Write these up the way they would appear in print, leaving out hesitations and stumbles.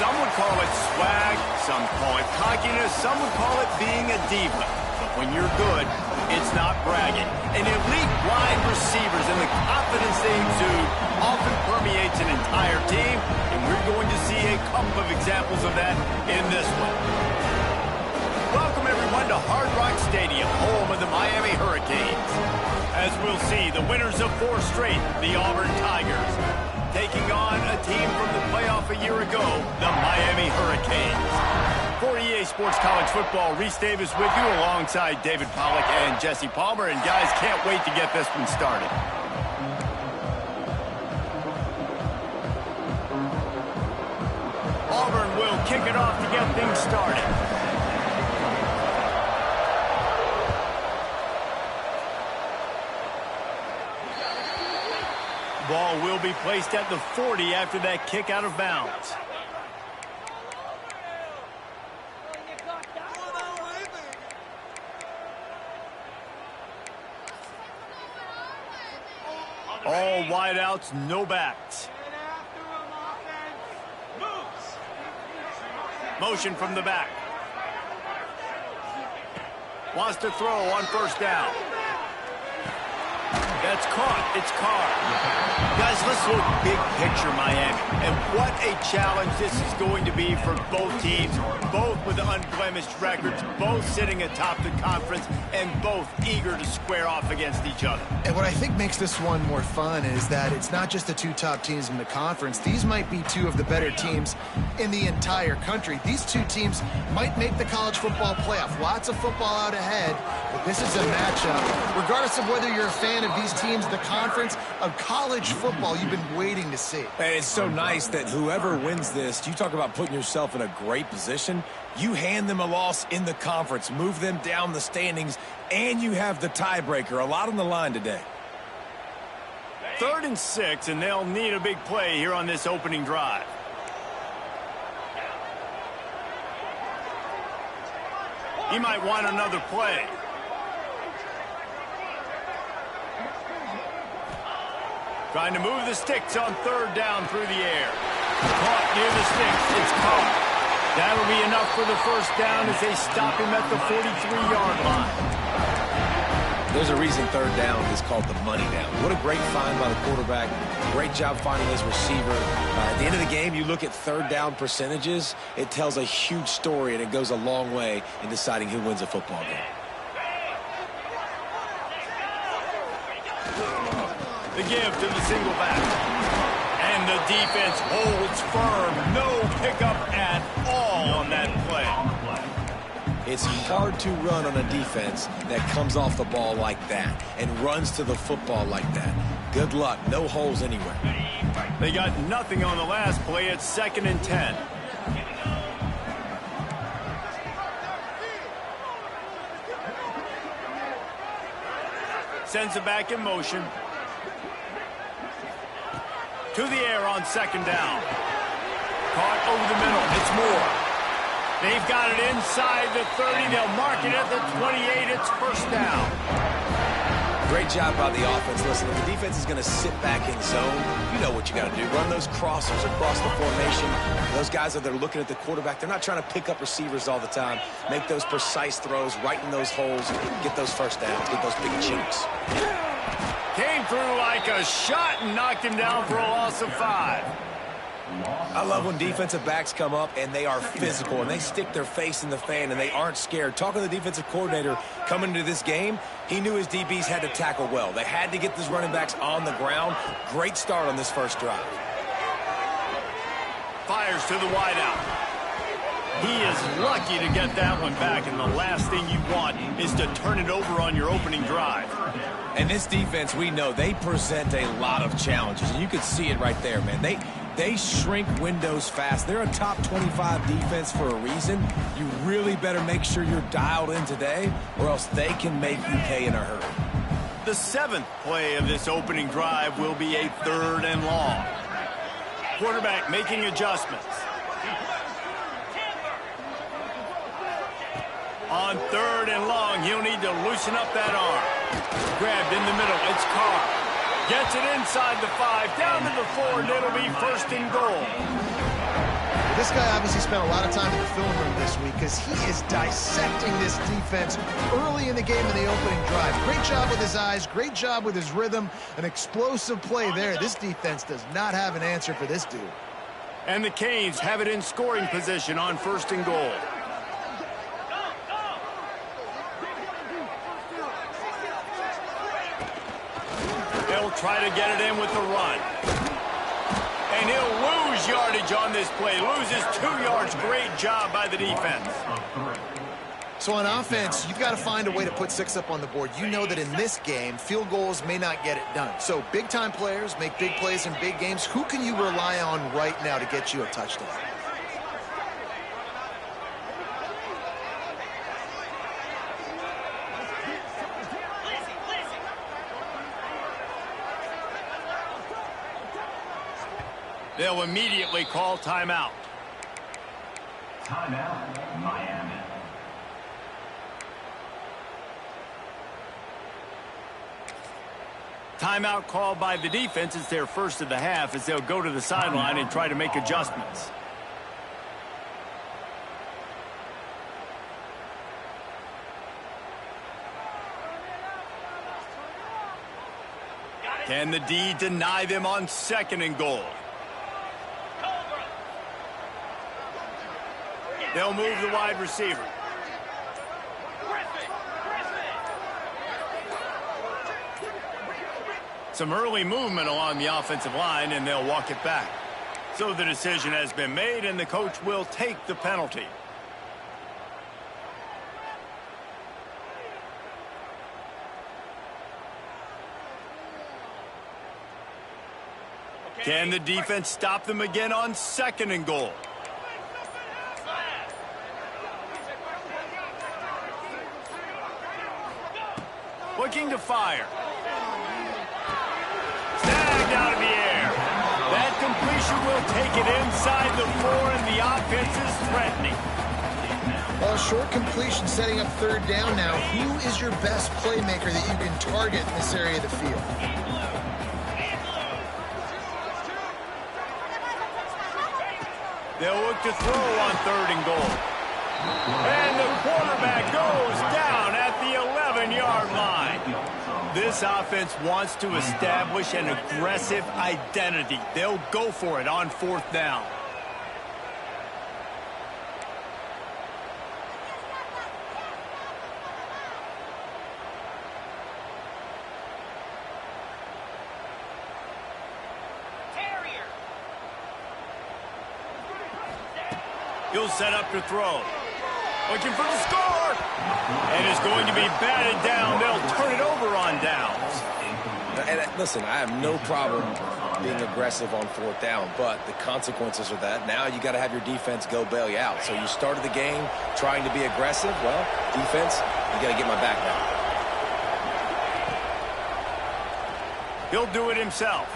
Some would call it swag, some call it cockiness, some would call it being a diva. But when you're good, it's not bragging. And elite wide receivers and the confidence they exude often permeates an entire team, and we're going to see a couple of examples of that in this one. Welcome, everyone, to Hard Rock Stadium, home of the Miami Hurricanes. As we'll see, the winners of 4 straight, the Auburn Tigers, taking on a team from the playoff a year ago, the Miami Hurricanes. For EA Sports College Football, Reese Davis with you alongside David Pollack and Jesse Palmer. And guys, can't wait to get this one started. Auburn will kick it off to get things started. Ball will be placed at the 40 after that kick out of bounds. All wideouts, no backs. Motion from the back. Wants to throw on first down. That's caught. It's Carr. Guys, let's look big picture Miami. And what a challenge this is going to be for both teams, both with unblemished records, both sitting atop the conference, and both eager to square off against each other. And what I think makes this one more fun is that it's not just the 2 top teams in the conference. These might be 2 of the better teams in the entire country. These 2 teams might make the college football playoff. Lots of football out ahead, but this is a matchup. Regardless of whether you're a fan of these teams, the conference of college football you've been waiting to see. And it's so nice that whoever wins this, you talk about putting yourself in a great position, you hand them a loss in the conference, move them down the standings, and you have the tiebreaker. A lot on the line today. 3rd and 6, and they'll need a big play here on this opening drive. He might want another play. Trying to move the sticks on 3rd down through the air. Caught near the sticks. It's caught. That'll be enough for the first down as they stop him at the 43-yard line. There's a reason 3rd down is called the money down. What a great find by the quarterback. Great job finding his receiver. At the end of the game, you look at 3rd down percentages. It tells a huge story, and it goes a long way in deciding who wins a football game. The give to the single back. And the defense holds firm. No pickup at all on that play. It's hard to run on a defense that comes off the ball like that and runs to the football like that. Good luck. No holes anywhere. They got nothing on the last play. It's 2nd and 10. Sends it back in motion. To the air on 2nd down. Caught over the middle. It's Moore. They've got it inside the 30. They'll mark it at the 28. It's first down. Great job by the offense. Listen, if the defense is going to sit back in zone, you know what you got to do. Run those crossers across the formation. Those guys that are looking at the quarterback, they're not trying to pick up receivers all the time. Make those precise throws, right in those holes, get those first downs, get those big chinks. Came through like a shot and knocked him down for a loss of 5. I love when defensive backs come up and they are physical and they stick their face in the fan and they aren't scared. Talking to the defensive coordinator coming into this game, he knew his DBs had to tackle well. They had to get these running backs on the ground. Great start on this first drive. Fires to the wideout. He is lucky to get that one back, and the last thing you want is to turn it over on your opening drive. And this defense, we know, they present a lot of challenges, and you can see it right there, man. They shrink windows fast. They're a top 25 defense for a reason. You really better make sure you're dialed in today, or else they can make you pay in a hurry. The 7th play of this opening drive will be a 3rd and long. Quarterback making adjustments. On 3rd and long, he'll need to loosen up that arm. Grabbed in the middle. It's Carr. Gets it inside the 5, down to the 4, and it'll be 1st and goal. This guy obviously spent a lot of time in the film room this week because he is dissecting this defense early in the game in the opening drive. Great job with his eyes, great job with his rhythm, an explosive play there. This defense does not have an answer for this dude. And the Canes have it in scoring position on 1st and goal. They'll try to get it in with the run. And he'll lose yardage on this play. Loses 2 yards. Great job by the defense. So on offense, you've got to find a way to put 6 up on the board. You know that in this game, field goals may not get it done. So big-time players make big plays in big games. Who can you rely on right now to get you a touchdown? They'll immediately call timeout. Timeout, Miami. Timeout called by the defense. It's their first of the half as they'll go to the sideline and try to make adjustments. Can the D deny them on 2nd and goal? They'll move the wide receiver. Some early movement along the offensive line, and they'll walk it back. So the decision has been made, and the coach will take the penalty. Can the defense stop them again on 2nd and goal? Looking to fire. Snagged out of the air. That completion will take it inside the 4, and the offense is threatening. Well, short completion setting up 3rd down now. Who is your best playmaker that you can target in this area of the field? They'll look to throw on 3rd and goal. And the quarterback goes down at the 11-yard line. This offense wants to establish an aggressive identity. They'll go for it on 4th down. He'll set up to throw. Looking for the score. And is going to be batted down. They'll turn it over on downs. And listen, I have no problem being aggressive on 4th down, but the consequences are that now you got to have your defense go bail you out. So you started the game trying to be aggressive. Well, defense, you got to get my back now. He'll do it himself.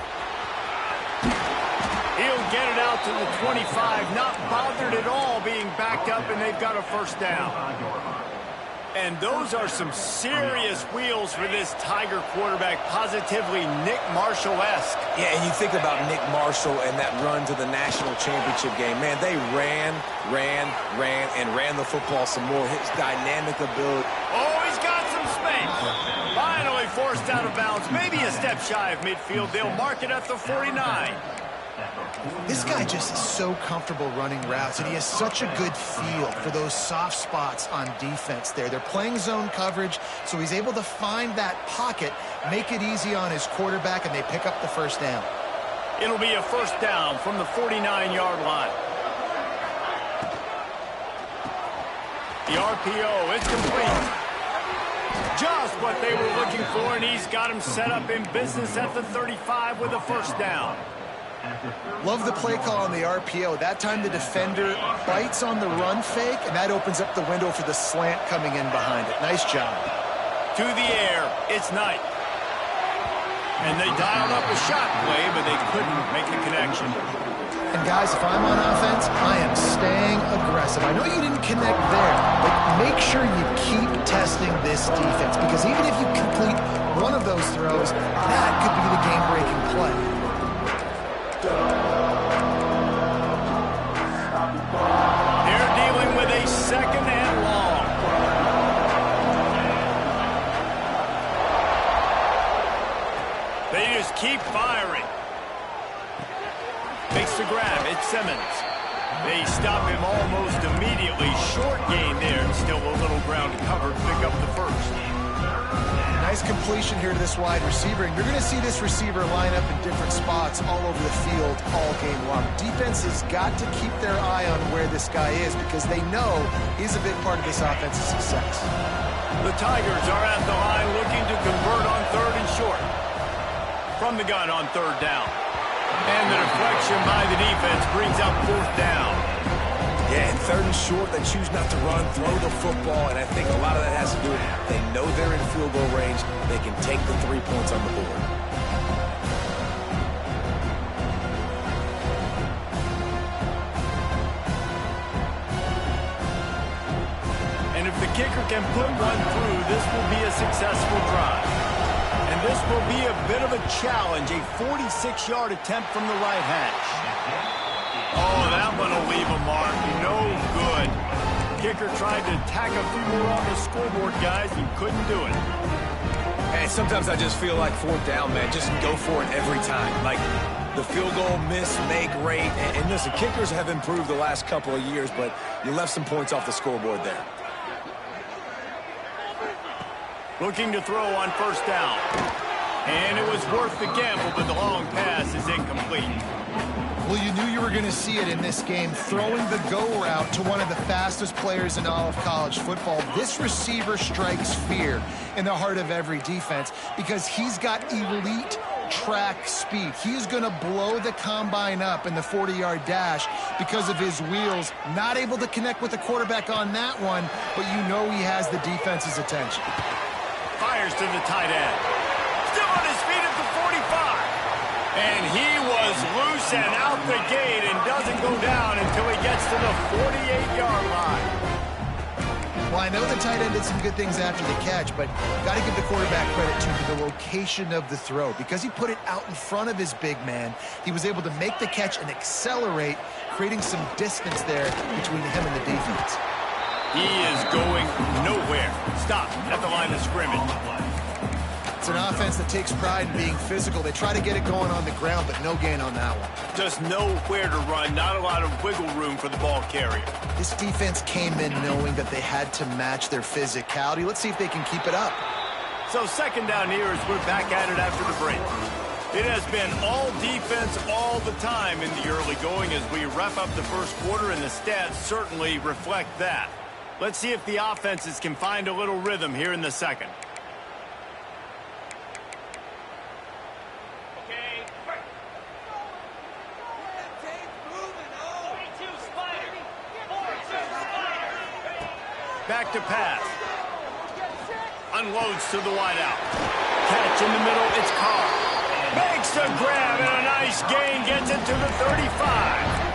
He'll get it out to the 25, not bothered at all being backed up, and they've got a 1st down. And those are some serious wheels for this Tiger quarterback, positively Nick Marshall-esque. Yeah, and you think about Nick Marshall and that run to the national championship game. Man, they ran the football some more. His dynamic ability. Oh, he's got some space. Finally forced out of bounds, maybe a step shy of midfield. They'll mark it at the 49. This guy just is so comfortable running routes, and he has such a good feel for those soft spots on defense there. They're playing zone coverage, so he's able to find that pocket, make it easy on his quarterback, and they pick up the 1st down. It'll be a 1st down from the 49-yard line. The RPO, it's complete. Just what they were looking for, and he's got him set up in business at the 35 with a 1st down. Love the play call on the RPO. That time the defender bites on the run fake, and that opens up the window for the slant coming in behind it. Nice job. To the air, it's Knight. And they dialed up a shot play, but they couldn't make the connection. And guys, if I'm on offense, I am staying aggressive. I know you didn't connect there, but make sure you keep testing this defense, because even if you complete one of those throws, that could be the game-breaking play. just keep firing. Makes the grab. It's Simmons. They stop him almost immediately. Short gain there, and still a little ground to cover to pick up the first. Nice completion here to this wide receiver, and you're going to see this receiver line up in different spots all over the field all game long. Defense has got to keep their eye on where this guy is because they know he's a big part of this offense's success. The Tigers are at the line looking to convert on 3rd and short. From the gun on 3rd down. And the deflection by the defense brings up 4th down. Yeah, and 3rd and short, they choose not to run, throw the football, and I think a lot of that has to do with they know they're in field goal range. They can take the 3 points on the board. And if the kicker can put one through, this will be a successful drive. And this will be a bit of a challenge, a 46-yard attempt from the right hash. Oh, that one will leave a mark. No good. Kicker tried to tack a few more on the scoreboard, guys, and couldn't do it. Hey, sometimes I just feel like 4th down, man. Just go for it every time. Like the field goal, miss, make, rate. And listen, kickers have improved the last couple of years, but you left some points off the scoreboard there. Looking to throw on 1st down. And it was worth the gamble, but the long pass is incomplete. Well, you knew you were going to see it in this game, throwing the go route to one of the fastest players in all of college football. This receiver strikes fear in the heart of every defense because he's got elite track speed. He's going to blow the combine up in the 40-yard dash because of his wheels. Not able to connect with the quarterback on that one, but you know he has the defense's attention. Fires to the tight end. Still on his feet at the 45. And he was loose and out the gate and doesn't go down until he gets to the 48-yard line. Well, I know the tight end did some good things after the catch, but got to give the quarterback credit to the location of the throw. Because he put it out in front of his big man, he was able to make the catch and accelerate, creating some distance there between him and the defense. He is going nowhere. Stop at the line of scrimmage. It's an offense that takes pride in being physical. They try to get it going on the ground, but no gain on that one. Just nowhere to run, not a lot of wiggle room for the ball carrier. This defense came in knowing that they had to match their physicality. Let's see if they can keep it up. So 2nd down here as we're back at it after the break. It has been all defense all the time in the early going as we wrap up the 1st quarter, and the stats certainly reflect that. Let's see if the offenses can find a little rhythm here in the 2nd. Back to pass. Unloads to the wideout. Catch in the middle. It's Carr. Makes a grab and a nice gain. Gets it to the 35.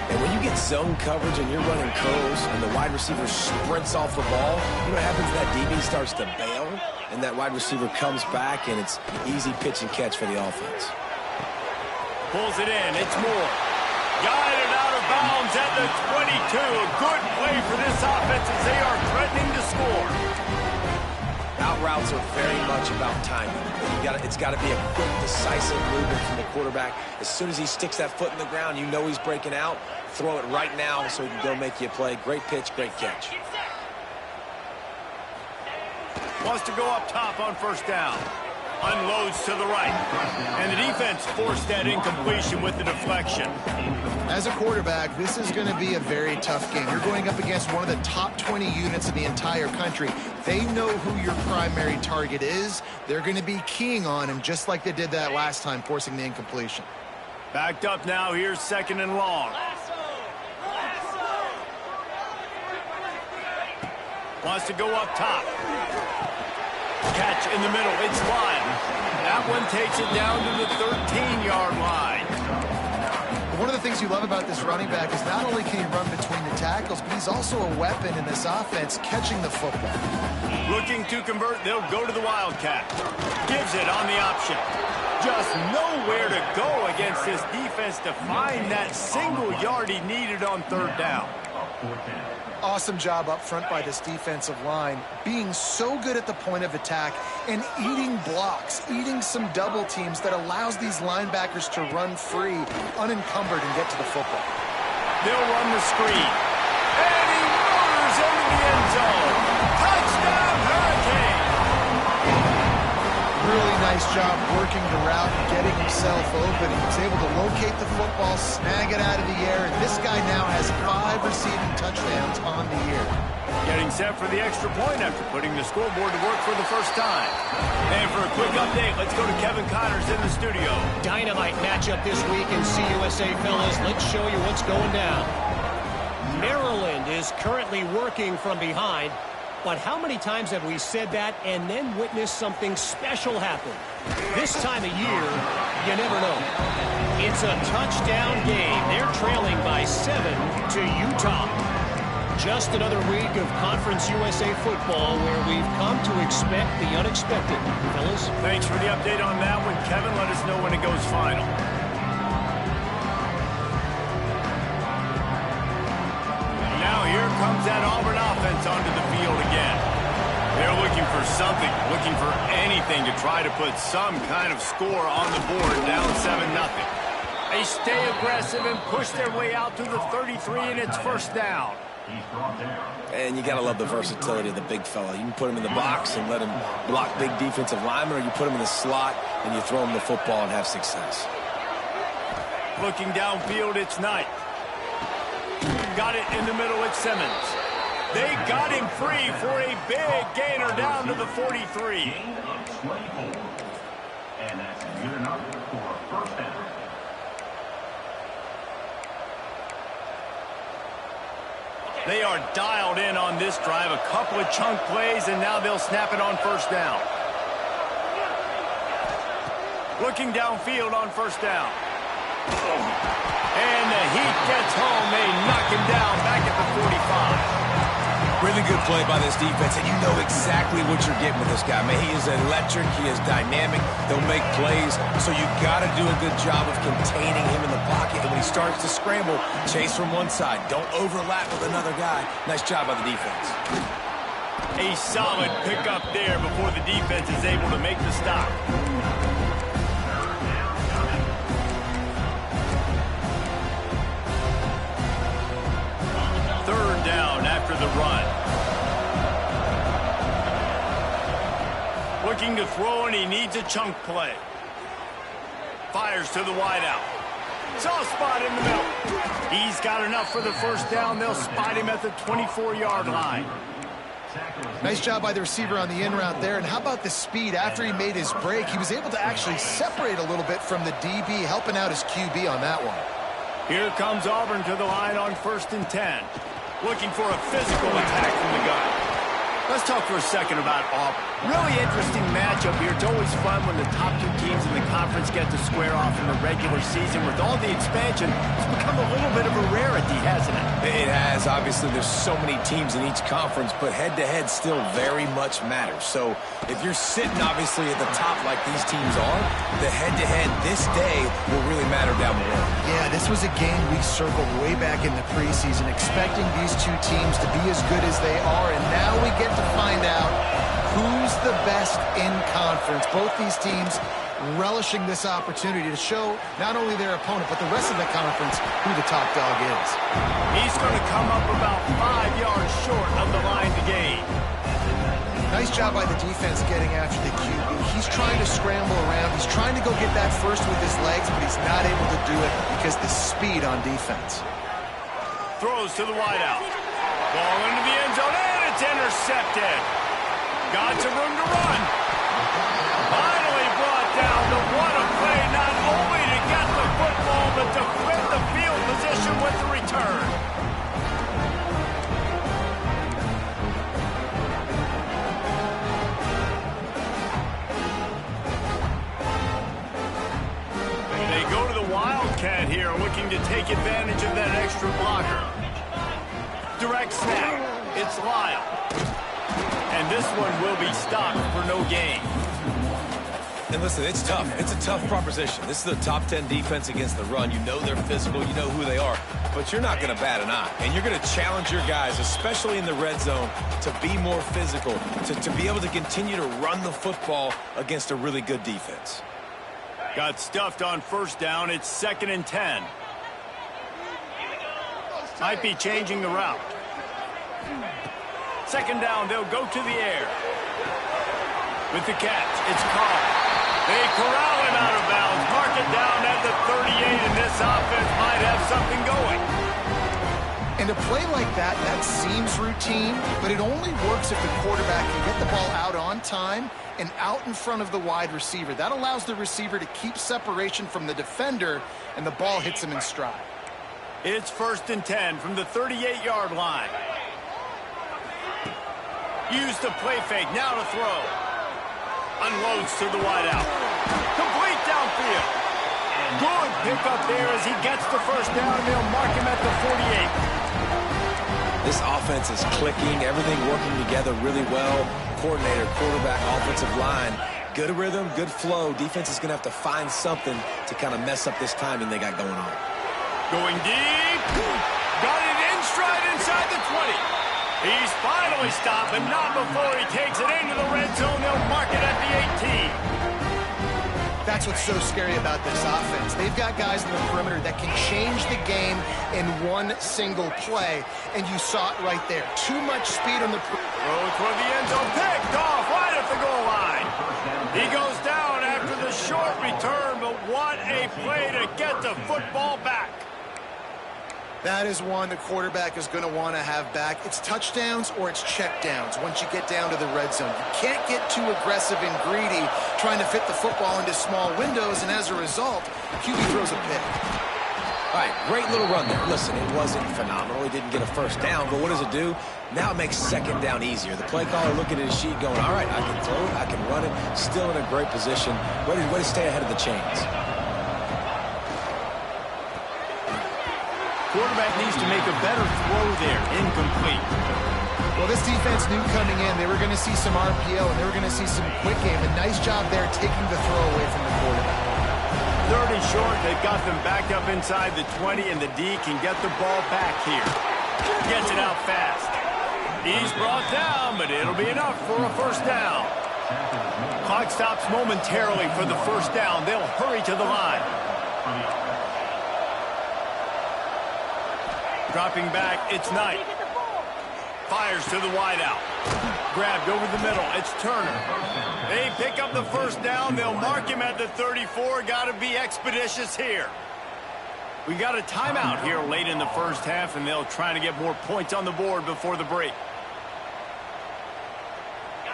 And when you get zone coverage and you're running curls and the wide receiver sprints off the ball, you know what happens? That DB starts to bail, and that wide receiver comes back, and it's easy pitch and catch for the offense. Pulls it in. It's Moore. Guided out of bounds at the 22. A good play for this offense as they are threatening to score. Out routes are very much about timing. It's got to be a quick, decisive movement from the quarterback. As soon as he sticks that foot in the ground, you know he's breaking out. Throw it right now so he can go make you a play. Great pitch, great catch. Wants to go up top on 1st down. Unloads to the right. And the defense forced that incompletion with the deflection. As a quarterback, this is going to be a very tough game. You're going up against one of the top 20 units in the entire country. They know who your primary target is. They're going to be keying on him just like they did that last time, forcing the incompletion. Backed up now. Here's 2nd and long. Wants to go up top. Catch in the middle. It's Lyle. That one takes it down to the 13-yard line. One of the things you love about this running back is not only can he run between the tackles, but he's also a weapon in this offense, catching the football. Looking to convert, they'll go to the Wildcat. Gives it on the option. Just nowhere to go against this defense to find that single yard he needed on 3rd down. Awesome job up front by this defensive line, being so good at the point of attack and eating blocks, eating some double teams that allows these linebackers to run free, unencumbered, and get to the football. They'll run the screen. And he motors into the end zone. Touchdown, Hurricane! Really nice job working the route and getting himself open. He was able to locate the football, snag it out of the air, and this guy now has 5 receiving touchdowns on the year. Getting set for the extra point after putting the scoreboard to work for the first time. And for a quick update, let's go to Kevin Connors in the studio. Dynamite matchup this week in CUSA, fellas. Let's show you what's going down. Maryland is currently working from behind. But how many times have we said that and then witnessed something special happen? This time of year, you never know. It's a touchdown game. They're trailing by 7 to Utah. Just another week of Conference USA football where we've come to expect the unexpected. Fellas? Thanks for the update on that one, Kevin. Let us know when it goes final. Here comes that Auburn offense onto the field again. They're looking for something, looking for anything to try to put some kind of score on the board, down 7-0. They stay aggressive and push their way out to the 33, and it's first down. And you got to love the versatility of the big fella. You can put him in the box and let him block big defensive linemen, or you put him in the slot and you throw him the football and have success. Looking downfield, it's Knight. Got it in the middle with Simmons. They got him free for a big gainer down to the 43. And that's good enough for a first down. They are dialed in on this drive. A couple of chunk plays, and now they'll snap it on first down. Looking downfield on first down. And the heat gets home. They knock him down back at the 45. Really good play by this defense, and you know exactly what you're getting with this guy. Man, he is electric. He is dynamic. He'll make plays, so you got to do a good job of containing him in the pocket. And when he starts to scramble, chase from one side. Don't overlap with another guy. Nice job by the defense. A solid pickup there before the defense is able to make the stop. Third down after the run. Looking to throw, and he needs a chunk play. Fires to the wideout. Soft spot in the middle. He's got enough for the first down. They'll spot him at the 24-yard line. Nice job by the receiver on the in route there. And how about the speed? After he made his break, he was able to actually separate a little bit from the DB, helping out his QB on that one. Here comes Auburn to the line on 1st and 10. Looking for a physical attack from the gun. Let's talk for a second about Auburn. Really interesting matchup here. It's always fun when the top two teams in the conference get to square off in the regular season. With all the expansion, it's become a little bit of a rarity, hasn't it? It has. Obviously, there's so many teams in each conference, but head-to-head still very much matters. So if you're sitting, obviously, at the top like these teams are, the head-to-head this day will really matter down the road. Yeah, this was a game we circled way back in the preseason, expecting these two teams to be as good as they are, and now we get to find out who's the best in conference. Both these teams relishing this opportunity to show not only their opponent, but the rest of the conference who the top dog is. He's going to come up about 5 yards short of the line to gain. Nice job by the defense getting after the QB. He's trying to scramble around. He's trying to go get that first with his legs, but he's not able to do it because the speed on defense. Throws to the wideout. Ball into the end zone, and it's intercepted. Got some room to run. Finally brought down. The what a play, not only to get the football, but to flip the field position with the return. They go to the Wildcat here, looking to take advantage of that extra blocker. Direct snap. It's Lyle. And this one will be stopped for no gain. And listen, it's tough. It's a tough proposition. This is the top 10 defense against the run. You know they're physical. You know who they are. But you're not going to bat an eye. And you're going to challenge your guys, especially in the red zone, to be more physical, to be able to continue to run the football against a really good defense. Got stuffed on first down. It's 2nd and 10. Might be changing the route. 2nd down, they'll go to the air. With the catch, it's caught. They corral him out of bounds. Mark it down at the 38, and this offense might have something going. And a play like that, that seems routine, but it only works if the quarterback can get the ball out on time and out in front of the wide receiver. That allows the receiver to keep separation from the defender, and the ball hits him in stride. It's 1st and 10 from the 38-yard line. Use the play fake, now to throw. Unloads to the wideout. Complete downfield. Good pickup there as he gets the first down, and they'll mark him at the 48. This offense is clicking, everything working together really well. Coordinator, quarterback, offensive line. Good rhythm, good flow. Defense is going to have to find something to kind of mess up this timing they got going on. Going deep. Got it in stride inside the 20. He's finally stopped, but not before he takes it into the red zone. They'll mark it at the 18. That's what's so scary about this offense. They've got guys in the perimeter that can change the game in one single play, and you saw it right there. Too much speed on the Throw toward the end zone, picked off right at the goal line. He goes down after the short return, but what a play to get the football back. That is one the quarterback is going to want to have back. It's touchdowns or it's checkdowns once you get down to the red zone. You can't get too aggressive and greedy trying to fit the football into small windows, and as a result, QB throws a pick. All right, great little run there. Listen, it wasn't phenomenal. He didn't get a first down, but what does it do? Now it makes 2nd down easier. The play caller looking at his sheet going, all right, I can throw it, I can run it, still in a great position, ready to stay ahead of the chains. Quarterback needs to make a better throw there. Incomplete. Well, this defense knew coming in they were going to see some RPO and they were going to see some quick game. A nice job there taking the throw away from the quarterback. 3rd and short. They've got them backed up inside the 20, and the D can get the ball back here. Gets it out fast. He's brought down, but it'll be enough for a first down. Clock stops momentarily for the first down. They'll hurry to the line. Dropping back, it's Knight. Fires to the wideout. Grabbed over the middle, it's Turner. They pick up the first down. They'll mark him at the 34. Got to be expeditious here. We got a timeout here late in the first half, and they'll try to get more points on the board before the break.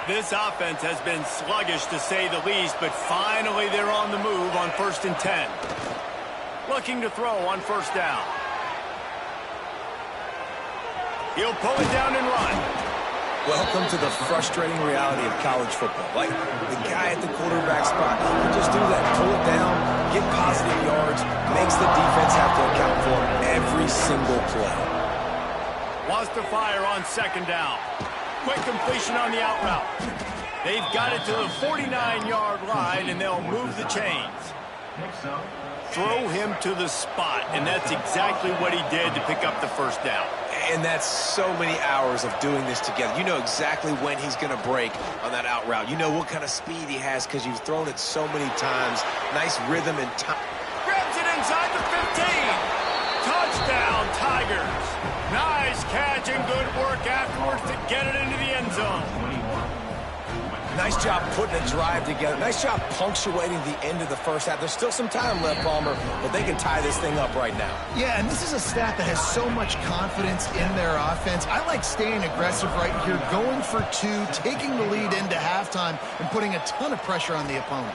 This offense has been sluggish to say the least, but finally they're on the move on 1st and 10. Looking to throw on first down. He'll pull it down and run. Welcome to the frustrating reality of college football. Like, the guy at the quarterback spot, he can just do that. Pull it down, get positive yards, makes the defense have to account for every single play. Wants to fire on 2nd down. Quick completion on the out route. They've got it to the 49-yard line, and they'll move the chains. Throw him to the spot, and that's exactly what he did to pick up the first down. And that's so many hours of doing this together. You know exactly when he's going to break on that out route. You know what kind of speed he has because you've thrown it so many times. Nice rhythm and time. Grabs it inside the 15. Touchdown, Tigers. Nice catch and good work afterwards to get it into the end zone. Nice job putting a drive together. Nice job punctuating the end of the first half. There's still some time left, Palmer, but they can tie this thing up right now. Yeah, and this is a staff that has so much confidence in their offense. I like staying aggressive right here, going for 2, taking the lead into halftime, and putting a ton of pressure on the opponent.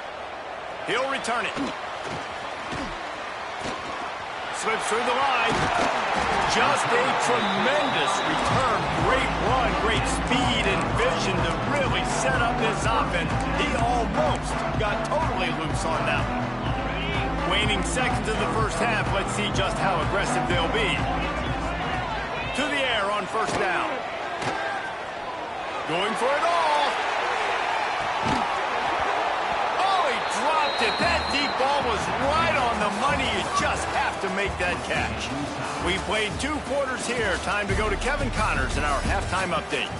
He'll return it. Slips through the line. Just a tremendous return. Great run, great speed and vision to really set up this offense. He almost got totally loose on that one. Waning seconds of the first half. Let's see just how aggressive they'll be. To the air on first down. Going for it all. Oh, he That deep ball was right on the money. You just have to make that catch. We played 2 quarters here. Time to go to Kevin Connors in our halftime update.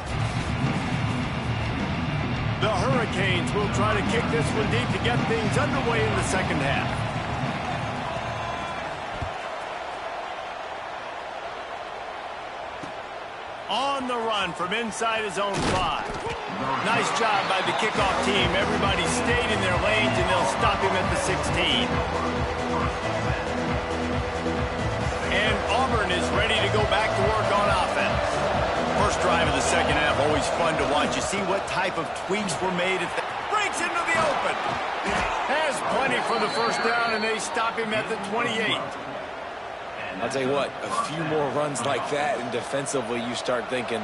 The Hurricanes will try to kick this one deep to get things underway in the second half. On the run from inside his own 5. Nice job by the kickoff team. Everybody stayed in their lanes, and they'll stop him at the 16. And Auburn is ready to go back to work on offense. First drive of the second half, always fun to watch. You see what type of tweaks were made. Breaks into the open. Has plenty for the first down, and they stop him at the 28. I'll tell you what, a few more runs like that, and defensively you start thinking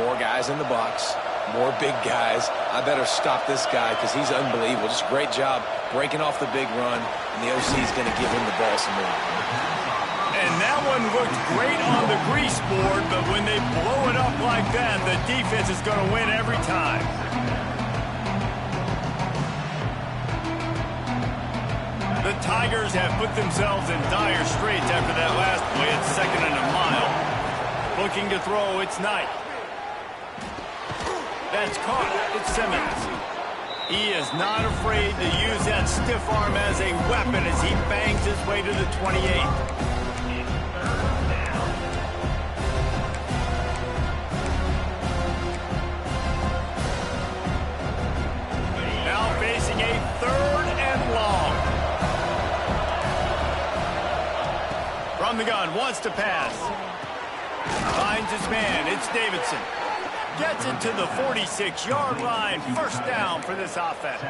more guys in the box, more big guys. I better stop this guy because he's unbelievable. Just a great job breaking off the big run, and the OC is going to give him the ball some more. And that one looked great on the grease board, but when they blow it up like that, the defense is going to win every time. The Tigers have put themselves in dire straits after that last play. It's 2nd and a mile. Looking to throw, it's Knight. That's caught. It's Simmons. He is not afraid to use that stiff arm as a weapon as he bangs his way to the 28. Now facing a 3rd and long. From the gun, wants to pass. Finds his man, it's Davidson. Gets it to the 46-yard line. First down for this offense.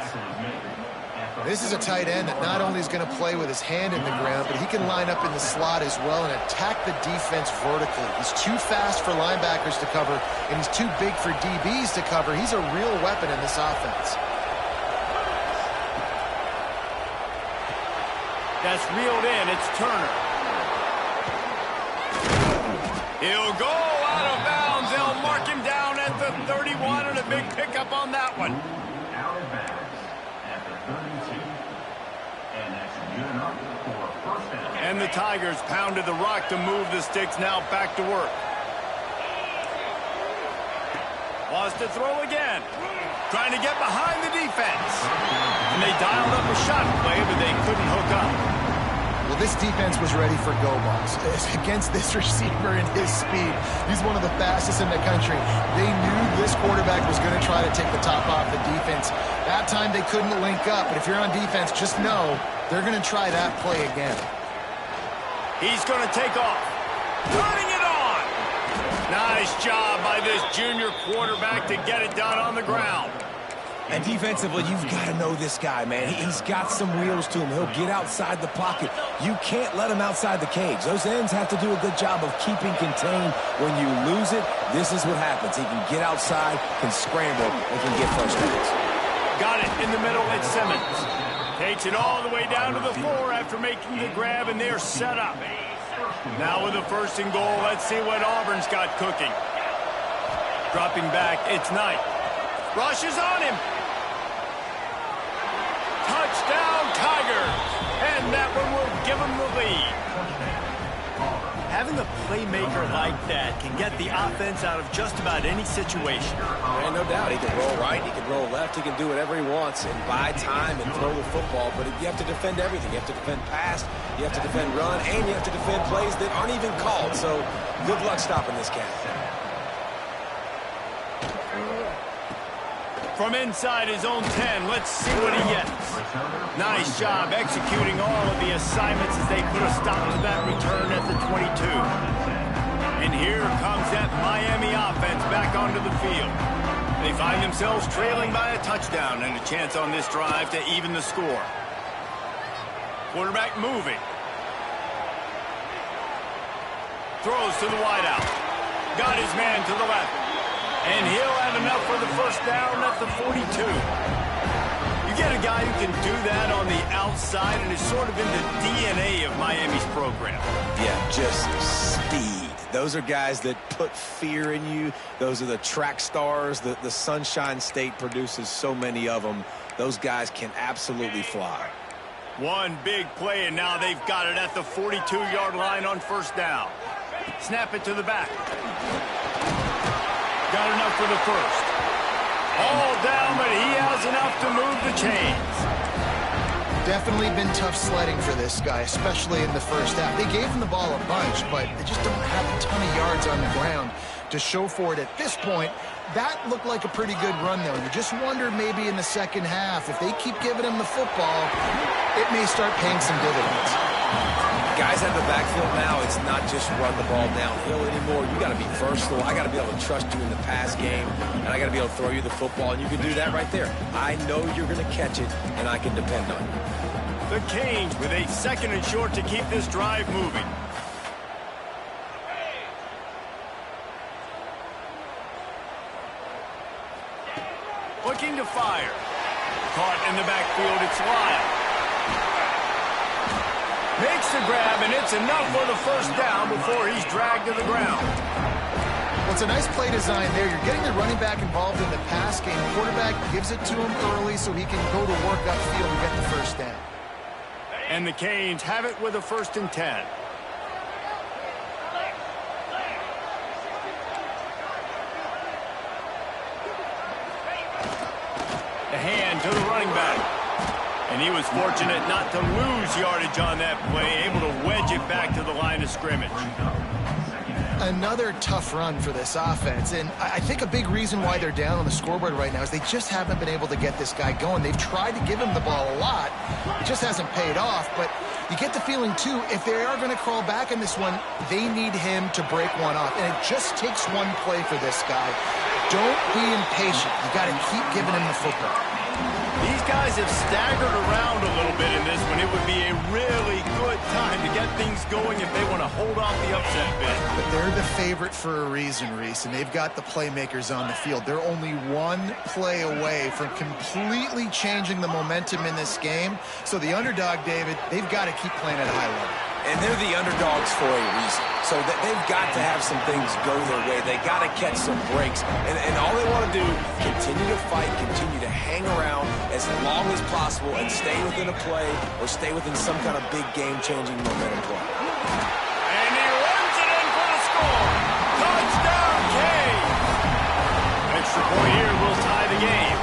This is a tight end that not only is going to play with his hand in the ground, but he can line up in the slot as well and attack the defense vertically. He's too fast for linebackers to cover, and he's too big for DBs to cover. He's a real weapon in this offense. That's reeled in. It's Turner. He'll go out of bounds. They'll mark him down at the 31, and a big pickup on that one. Out of bounds at the 32. And that's good enough for a first down. And the Tigers pounded the rock to move the sticks. Now back to work. Wants to throw again. Trying to get behind the defense. And they dialed up a shot play, but they couldn't hook up. Well, this defense was ready for go balls. Against this receiver and his speed, he's one of the fastest in the country. They knew this quarterback was going to try to take the top off the defense. That time they couldn't link up, but if you're on defense, just know they're going to try that play again. He's going to take off. Turning it on. Nice job by this junior quarterback to get it done on the ground. And defensively, you've got to know this guy, man. He's got some wheels to him. He'll get outside the pocket. You can't let him outside the cage. Those ends have to do a good job of keeping contained. When you lose it, this is what happens. He can get outside, can scramble, and can get first downs. Got it in the middle. It's Simmons. Takes it all the way down to the 4 after making the grab, and they're set up. Now with a 1st and goal, let's see what Auburn's got cooking. Dropping back, it's Knight. Rushes on him. Touchdown, Tigers. And that one will give them the lead. Having a playmaker like that can get the offense out of just about any situation. And no doubt, he can roll right, he can roll left, he can do whatever he wants and buy time and throw the football, but you have to defend everything. You have to defend pass, you have to defend run, and you have to defend plays that aren't even called. So good luck stopping this cat. From inside his own 10, let's see what he gets. Nice job executing all of the assignments as they put a stop to that return at the 22. And here comes that Miami offense back onto the field. They find themselves trailing by a touchdown and a chance on this drive to even the score. Quarterback moving. Throws to the wideout. Got his man to the left. And he'll have enough for the first down at the 42. You get a guy who can do that on the outside, and is sort of in the DNA of Miami's program. Yeah, just speed. Those are guys that put fear in you. Those are the track stars. The Sunshine State produces so many of them. Those guys can absolutely fly. One big play, and now they've got it at the 42-yard line on first down. Snap it to the back. Got enough for the first. All down, but he has enough to move the chains. Definitely been tough sledding for this guy, especially in the first half. They gave him the ball a bunch, but they just don't have a ton of yards on the ground to show for it at this point. That looked like a pretty good run, though. You just wonder maybe in the second half, if they keep giving him the football, it may start paying some dividends. Guys out of the backfield now, it's not just run the ball downhill anymore. You got to be versatile. I got to be able to trust you in the pass game, and I got to be able to throw you the football, and you can do that right there. I know you're going to catch it, and I can depend on you. The Canes with a second and short to keep this drive moving. Looking to fire. Caught in the backfield, it's Lyle. Makes the grab, and it's enough for the first down before he's dragged to the ground. Well, it's a nice play design there. You're getting the running back involved in the pass game. The quarterback gives it to him early so he can go to work upfield and get the first down. And the Canes have it with a 1st and 10. The hand to the running back. And he was fortunate not to lose yardage on that play, able to wedge it back to the line of scrimmage. Another tough run for this offense, and I think a big reason why they're down on the scoreboard right now is they just haven't been able to get this guy going. They've tried to give him the ball a lot. It just hasn't paid off, but you get the feeling, too, if they are going to crawl back in this one, they need him to break one off, and it just takes one play for this guy. Don't be impatient. You got to keep giving him the football. These guys have staggered around a little bit in this one. It would be a really good time to get things going if they want to hold off the upset bid. But they're the favorite for a reason, Reese, and they've got the playmakers on the field. They're only one play away from completely changing the momentum in this game. So the underdog, David, they've got to keep playing at a high level. And they're the underdogs for a reason. So they've got to have some things go their way. They got to catch some breaks. And all they want to do, continue to fight, continue to hang around as long as possible and stay within a play or stay within some kind of big game-changing momentum play. And he runs it in for the score. Touchdown, Canes. Extra point here will tie the game.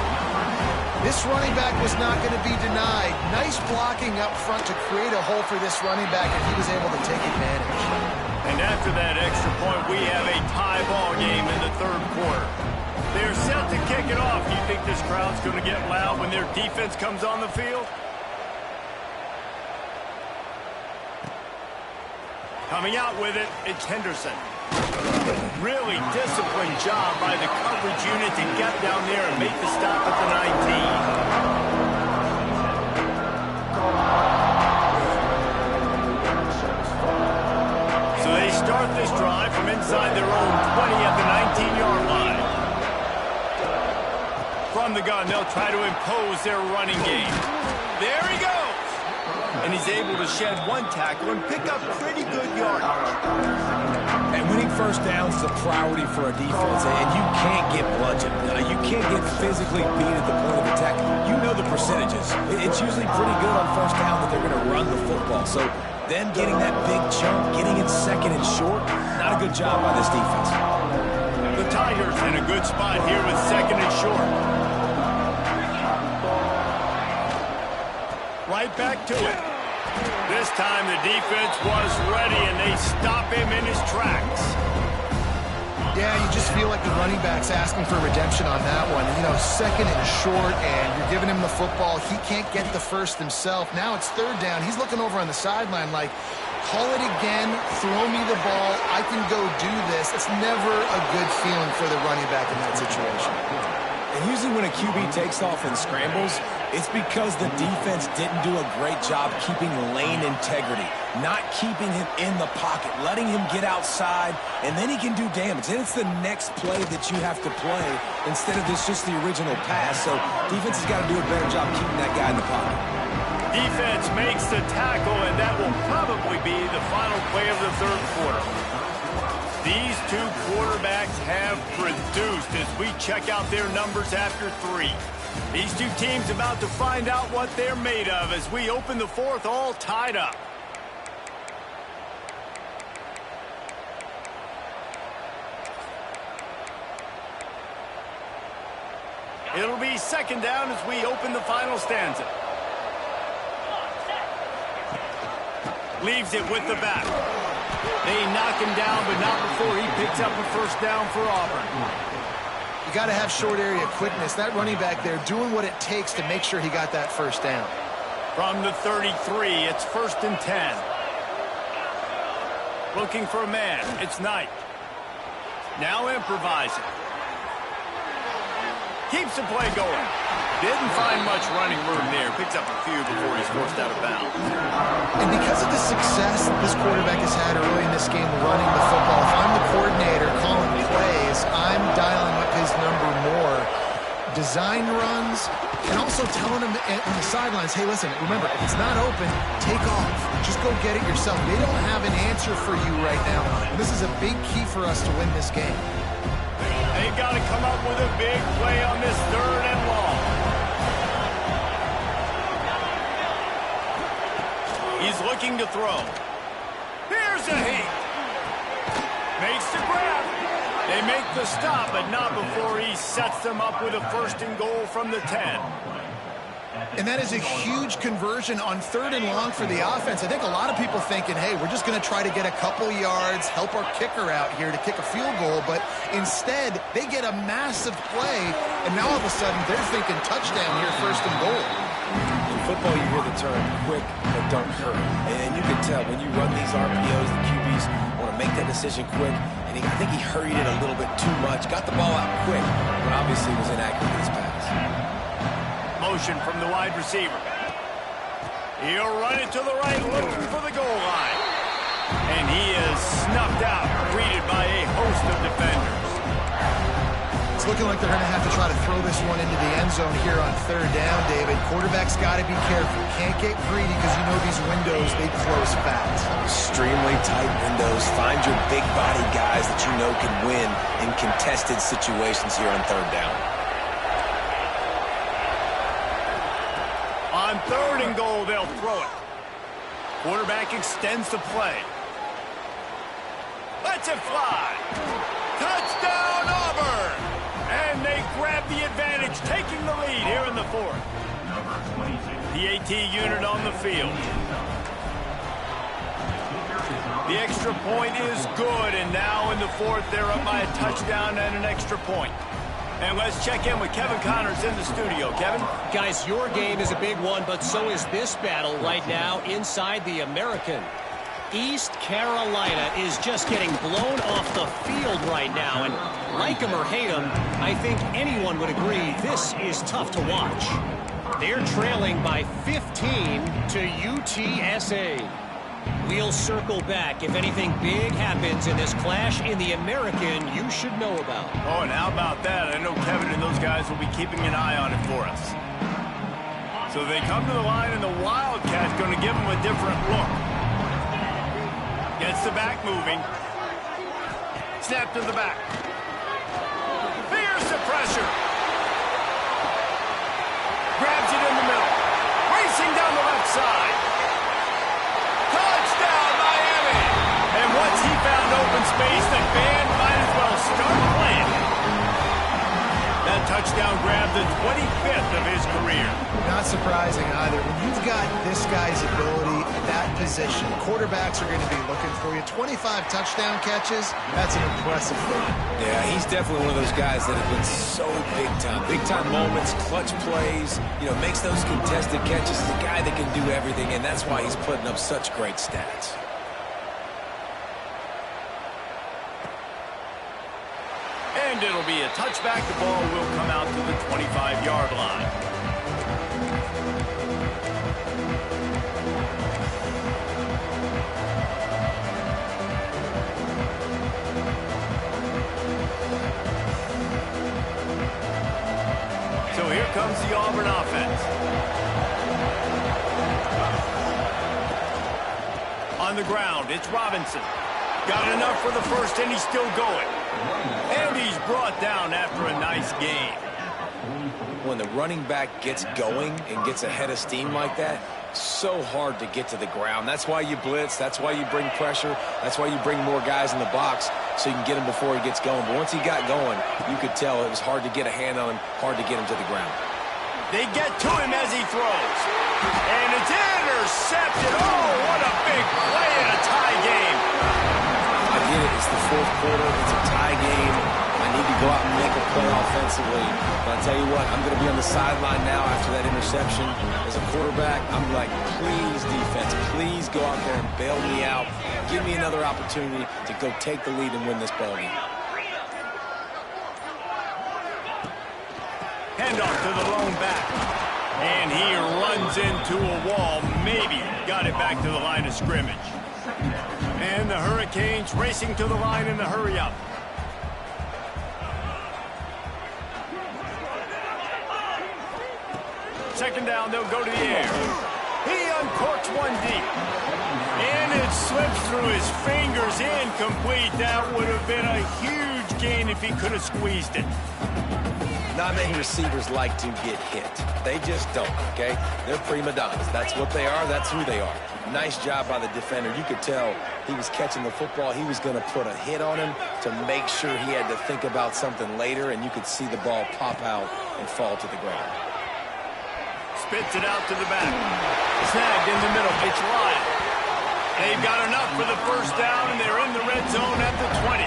This running back was not going to be denied. Nice blocking up front to create a hole for this running back, and he was able to take advantage. And after that extra point, we have a tie ball game in the 3rd quarter. They're set to kick it off. You think this crowd's going to get loud when their defense comes on the field? Coming out with it, it's Henderson. Really disciplined job by the coverage unit to get down there and make the stop at the 19. So they start this drive from inside their own 20 at the 19-yard line. From the gun, they'll try to impose their running game. There he goes. And he's able to shed one tackle and pick up pretty good yardage. And winning first downs is a priority for a defense, and you can't get bludgeoned. You can't get physically beat at the point of attack. You know the percentages. It's usually pretty good on first down that they're going to run the football. So then getting that big chunk, getting it second and short, not a good job by this defense. The Tigers in a good spot here with second and short. Right back to it. This time the defense was ready, and they stop him in his tracks. Yeah, you just feel like the running back's asking for redemption on that one. You know, second and short, and you're giving him the football. He can't get the first himself. Now it's 3rd down. He's looking over on the sideline like, call it again, throw me the ball, I can go do this. It's never a good feeling for the running back in that situation. And usually when a QB takes off and scrambles, it's because the defense didn't do a great job keeping lane integrity, not keeping him in the pocket, letting him get outside, and then he can do damage. Then it's the next play that you have to play instead of just the original pass. So defense has got to do a better job keeping that guy in the pocket. Defense makes the tackle, and that will probably be the final play of the 3rd quarter. These two quarterbacks have produced as we check out their numbers after 3. These two teams about to find out what they're made of as we open the fourth all tied up. It'll be second down as we open the final stanza. Leaves it with the back. They knock him down, but not before he picks up a first down for Auburn. You got to have short area quickness. That running back there doing what it takes to make sure he got that first down. From the 33, it's 1st and 10. Looking for a man. It's Knight. Now improvising. Keeps the play going. Didn't find much running room there. Picks up a few before he's forced out of bounds. And because of the success this quarterback has had early in this game running the football, if I'm the coordinator calling plays, I'm dialing up his number more. Design runs, and also telling him on the sidelines, hey, listen, remember, if it's not open, take off. Just go get it yourself. They don't have an answer for you right now. And this is a big key for us to win this game. They've got to come up with a big play on this 3rd and long. He's looking to throw. Here's a hit. Makes the grab. They make the stop, but not before he sets them up with a 1st and goal from the 10. And that is a huge conversion on 3rd and long for the offense. I think a lot of people thinking, hey, we're just going to try to get a couple yards, help our kicker out here to kick a field goal. But instead, they get a massive play, and now all of a sudden they're thinking touchdown here, 1st and goal. In football, you hear the term quick but don't hurry. And you can tell when you run these RPOs, the QBs want to make that decision quick. And I think he hurried it a little bit too much. Got the ball out quick, but obviously was inaccurate in his pass. Motion from the wide receiver. He'll run it to the right, looking for the goal line. And he is snuffed out, greeted by a host of defenders. It's looking like they're going to have to try to throw this one into the end zone here on 3rd down, David. Quarterback's got to be careful. Can't get greedy because you know these windows, they close fast. Extremely tight windows. Find your big body guys that you know can win in contested situations here on 3rd down. On 3rd and goal, they'll throw it. Quarterback extends the play. Lets it fly. Touchdown, Auburn! And they grab the advantage, taking the lead here in the 4th. The AT unit on the field. The extra point is good, and now in the 4th, they're up by a touchdown and an extra point. And let's check in with Kevin Connors in the studio. Kevin? Guys, your game is a big one, but so is this battle right now inside the American. East Carolina is just getting blown off the field right now. And like him or hate him, I think anyone would agree this is tough to watch. They're trailing by 15 to UTSA. We'll circle back. If anything big happens in this clash in the American, you should know about. Oh, and how about that? I know Kevin and those guys will be keeping an eye on it for us. So they come to the line, and the Wildcat's going to give them a different look. Gets the back moving. Snap to the back. Here's the pressure. Grabs it in the middle. Racing down the left side. Touchdown, Miami! And once he found open space, the band might as well start playing. That touchdown grabbed the 25th of his career. Not surprising either. When you've got this guy's ability at that position, quarterbacks are going to be looking for you. 25 touchdown catches, that's an impressive thing. Yeah, he's definitely one of those guys that have been so big time. Big time moments, clutch plays, makes those contested catches. He's a guy that can do everything, and that's why he's putting up such great stats. And it'll be a touchback. The ball will come out to the 25-yard line. So here comes the Auburn offense. On the ground, it's Robinson. Got enough for the first, and he's still going. And he's brought down after a nice game. When the running back gets going and gets ahead of steam like that, so hard to get to the ground. That's why you blitz. That's why you bring pressure. That's why you bring more guys in the box so you can get him before he gets going. But once he got going, you could tell it was hard to get a hand on him, hard to get him to the ground. They get to him as he throws. And it's intercepted. Oh, what a big play in a tie game. I get it. It's the fourth quarter. It's a tie game. I need to go out and make a play offensively. But I'll tell you what, I'm going to be on the sideline now after that interception. As a quarterback, I'm like, please, defense, please go out there and bail me out. Give me another opportunity to go take the lead and win this ball game. Handoff to the lone back. And he runs into a wall. Maybe got it back to the line of scrimmage. And the Hurricanes racing to the line in the hurry-up. Second down, they'll go to the air. He uncorks one deep. And it slips through his fingers, incomplete. That would have been a huge gain if he could have squeezed it. Not many receivers like to get hit. They just don't, okay? They're prima donnas. That's what they are. That's who they are. Nice job by the defender. You could tell he was catching the football. He was going to put a hit on him to make sure he had to think about something later, and you could see the ball pop out and fall to the ground. Spits it out to the back. Snagged in the middle. It's Lyle. They've got enough for the first down, and they're in the red zone at the 20.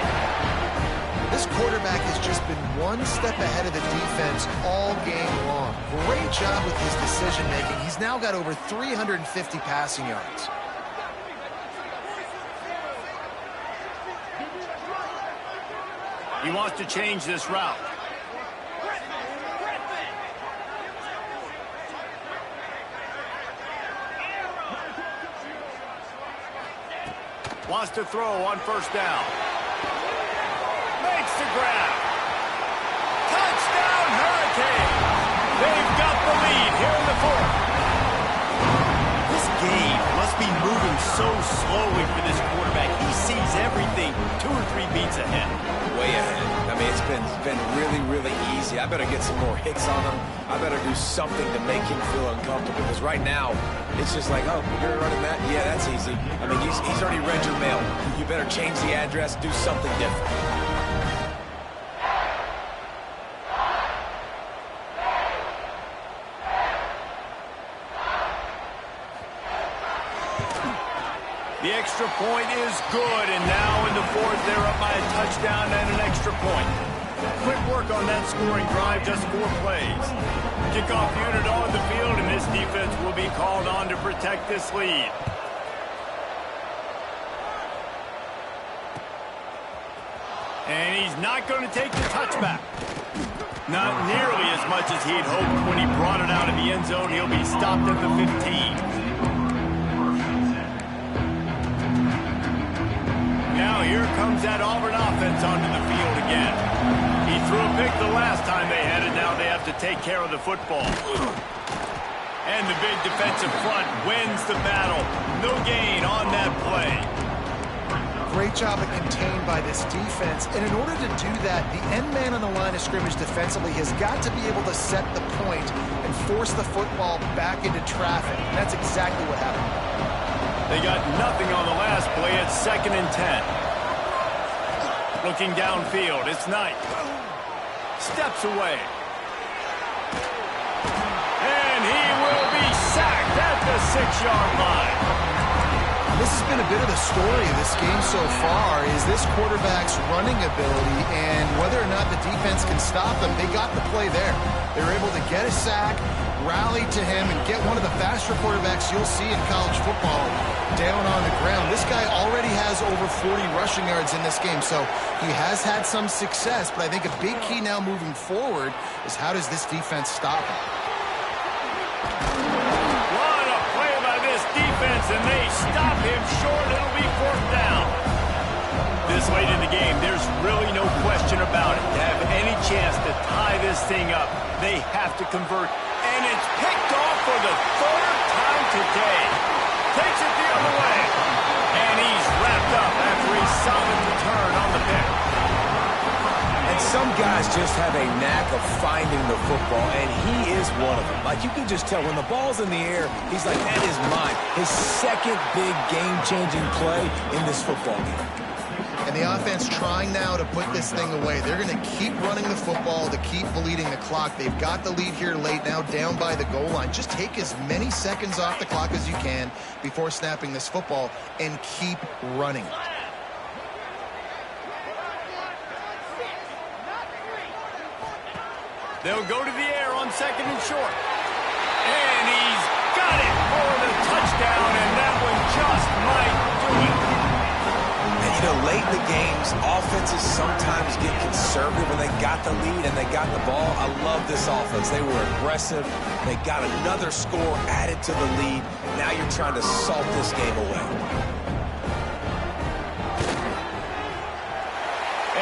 This quarterback has just been one step ahead of the defense all game long. Great job with his decision-making. He's now got over 350 passing yards. He wants to change this route. Wants to throw on first down. Makes the grab. Touchdown, Hurricane. They've got the lead here in the fourth. This game must be moving so slowly for this quarterback. He sees everything 2 or 3 beats ahead. Way ahead. I mean, it's been really, really easy. I better get some more hits on him. I better do something to make him feel uncomfortable. Because right now, it's just like, oh, you're running that? Yeah, that's easy. I mean, he's already read your mail. You better change the address, do something different. The extra point is good, and now in the fourth, they're up by a touchdown and an extra point. Quick work on that scoring drive, just 4 plays. Kickoff unit on the field, and this defense will be called on to protect this lead. And he's not going to take the touchback. Not nearly as much as he'd hoped when he brought it out of the end zone. He'll be stopped at the 15. Now here comes that Auburn offense onto the field again. He threw a pick the last time they had it. Now they have to take care of the football. And the big defensive front wins the battle. No gain on that play. Great job of contained by this defense. And in order to do that, the end man on the line of scrimmage defensively has got to be able to set the point and force the football back into traffic. And that's exactly what happened. They got nothing on the last play. It's 2nd and 10. Looking downfield, it's Knight. Steps away. And he will be sacked at the 6-yard line. This has been a bit of the story of this game so far, is this quarterback's running ability and whether or not the defense can stop them. They got the play there. They were able to get a sack, rally to him, and get one of the faster quarterbacks you'll see in college football down on the ground. This guy already has over 40 rushing yards in this game, so he has had some success, but I think a big key now moving forward is how does this defense stop him? What a play by this defense, and they stop him short. It'll be 4th down. This late in the game, there's really no question about it. To have any chance to tie this thing up, they have to convert. And it's picked off for the 3rd time today. Takes it the other way. And he's wrapped up after he solid return on the pick. And some guys just have a knack of finding the football, and he is one of them. Like, you can just tell when the ball's in the air, he's like, that is mine. His second big game-changing play in this football game. And the offense trying now to put this thing away. They're going to keep running the football to keep bleeding the clock. They've got the lead here late, now down by the goal line. Just take as many seconds off the clock as you can before snapping this football and keep running. They'll go to the air on second and short. And he's got it for the touchdown, and that one just might do it. And, you know, late in the games, offenses sometimes get conservative when they got the lead and they got the ball. I love this offense. They were aggressive. They got another score added to the lead. Now you're trying to salt this game away.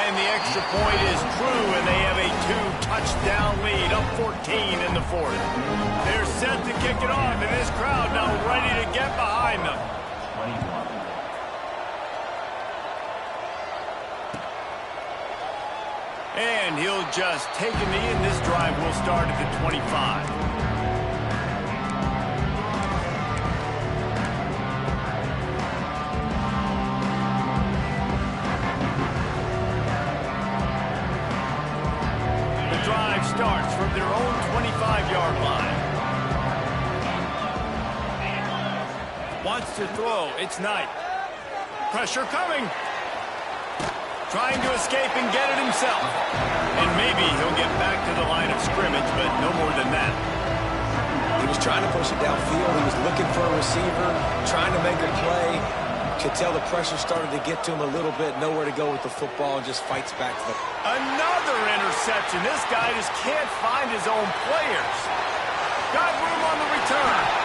And the extra point is true, and they have a 2-touchdown lead, up 14 in the fourth. They're set to kick it off, and this crowd now ready to get behind them. 21. And he'll just take a knee, and this drive will start at the 25. Starts from their own 25-yard line. Wants to throw. It's Knight. Pressure coming. Trying to escape and get it himself. And maybe he'll get back to the line of scrimmage, but no more than that. He was trying to push it downfield. He was looking for a receiver, trying to make a play. Could tell the pressure started to get to him a little bit. Nowhere to go with the football, and just fights back to the... Another interception. This guy just can't find his own players. Got room on the return.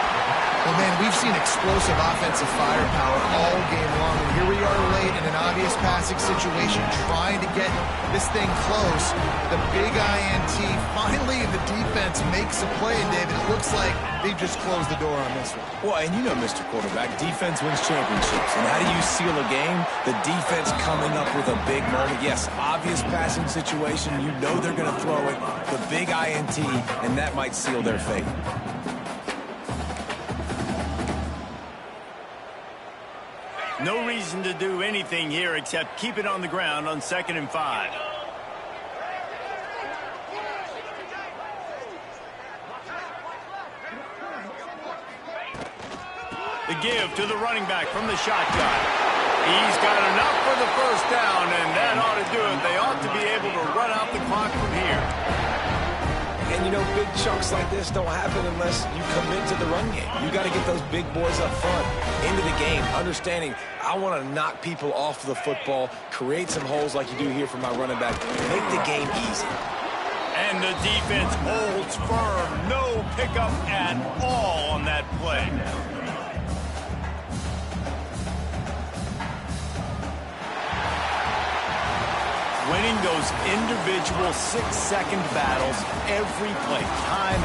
Well, man, we've seen explosive offensive firepower all game long, and here we are late in an obvious passing situation, trying to get this thing close. The big INT, finally the defense makes a play, and David, it looks like they've just closed the door on this one. Well, and you know, Mr. Quarterback, defense wins championships. And how do you seal a game? The defense coming up with a big moment. Yes, obvious passing situation. You know they're going to throw it. The big INT, and that might seal their fate. No reason to do anything here except keep it on the ground on 2nd and 5. The give to the running back from the shotgun. He's got enough for the first down, and that ought to do it. They ought to be able to run out the clock from here. And, you know, big chunks like this don't happen unless you commit to the run game. You got to get those big boys up front into the game, understanding I want to knock people off the football, create some holes like you do here for my running back, make the game easy. And the defense holds firm. No pickup at all on that play. Winning those individual 6-second battles every play, time